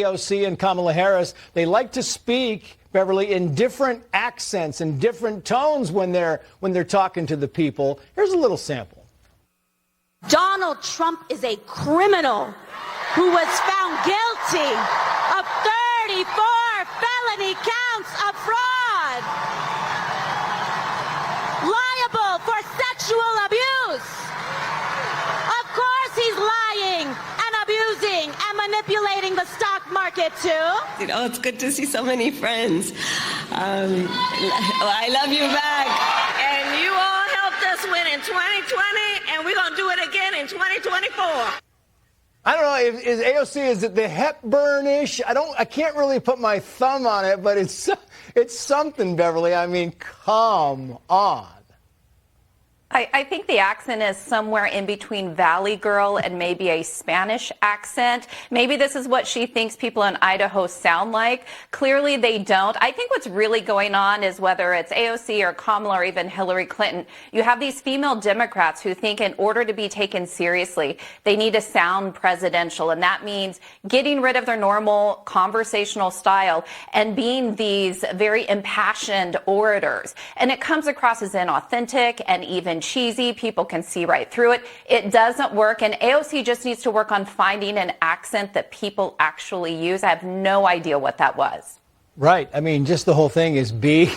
AOC and Kamala Harris, they like to speak, Beverly, in different accents and different tones when they're talking to the people. Here's a little sample. Donald Trump is a criminal who was found guilty of 34 felony counts of fraud, liable for sexual abuse. Of course he's lying and abusing and manipulating the stock market too. You know, it's good to see so many friends. I love you back. And you all helped us win in 2020, and we're going to do it again in 2024. I don't know, is AOC, is it the Hepburn-ish? I can't really put my thumb on it, but it's something, Beverly. I mean, come on. I think the accent is somewhere in between Valley Girl and maybe a Spanish accent. Maybe this is what she thinks people in Idaho sound like. Clearly they don't. I think what's really going on is whether it's AOC or Kamala or even Hillary Clinton, you have these female Democrats who think in order to be taken seriously, they need to sound presidential. And that means getting rid of their normal conversational style and being these very impassioned orators. And it comes across as inauthentic and even cheesy. People can see right through it. It doesn't work, and AOC just needs to work on finding an accent that people actually use. I have no idea what that was. Right. I mean, just the whole thing is be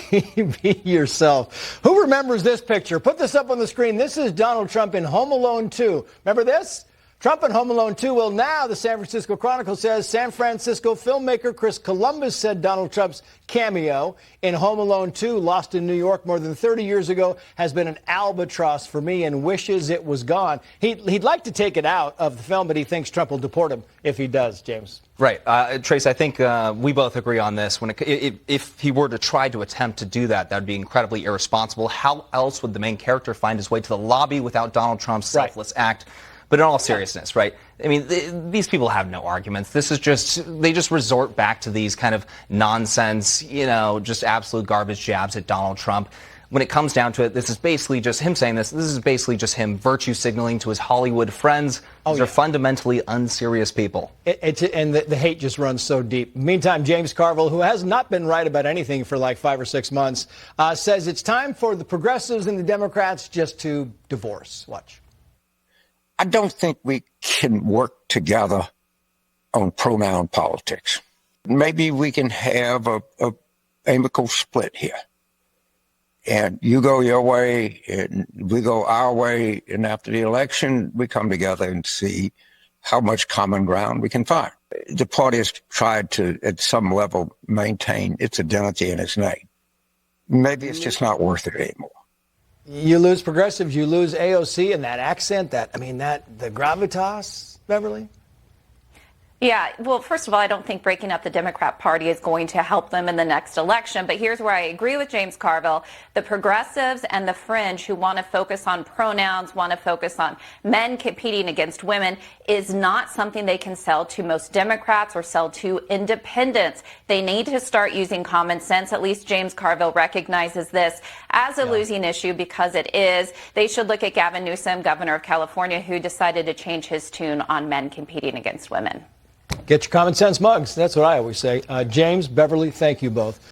yourself. Who remembers this picture? Put this up on the screen. This is Donald Trump in Home Alone 2. Remember this? Trump in Home Alone 2. Well, now the San Francisco Chronicle says San Francisco filmmaker Chris Columbus said Donald Trump's cameo in Home Alone 2, Lost in New York more than 30 years ago, has been an albatross for me and wishes it was gone. He'd like to take it out of the film, but he thinks Trump will deport him if he does, James. Right. Trace, I think we both agree on this. If he were to try to attempt to do that, that would be incredibly irresponsible. How else would the main character find his way to the lobby without Donald Trump's selfless act? But in all seriousness, right? I mean, these people have no arguments. This is they just resort back to these kind of nonsense, just absolute garbage jabs at Donald Trump. When it comes down to it, this is basically just him saying this. This is basically just him virtue signaling to his Hollywood friends. These are fundamentally unserious people. And the hate just runs so deep. Meantime, James Carville, who has not been right about anything for like 5 or 6 months, says it's time for the progressives and the Democrats just to divorce. Watch. I don't think we can work together on pronoun politics. Maybe we can have a amicable split here. And you go your way, and we go our way, and after the election, we come together and see how much common ground we can find. The party has tried to, at some level, maintain its identity and its name. Maybe it's just not worth it anymore. You lose progressives, you lose AOC and that accent, the gravitas, Beverly? Yeah, well, first of all, I don't think breaking up the Democrat Party is going to help them in the next election. But here's where I agree with James Carville. The progressives and the fringe who want to focus on pronouns, want to focus on men competing against women is not something they can sell to most Democrats or sell to independents. They need to start using common sense. At least James Carville recognizes this as a losing issue because it is. They should look at Gavin Newsom, governor of California, who decided to change his tune on men competing against women. Get your common sense mugs. That's what I always say. James, Beverly, thank you both.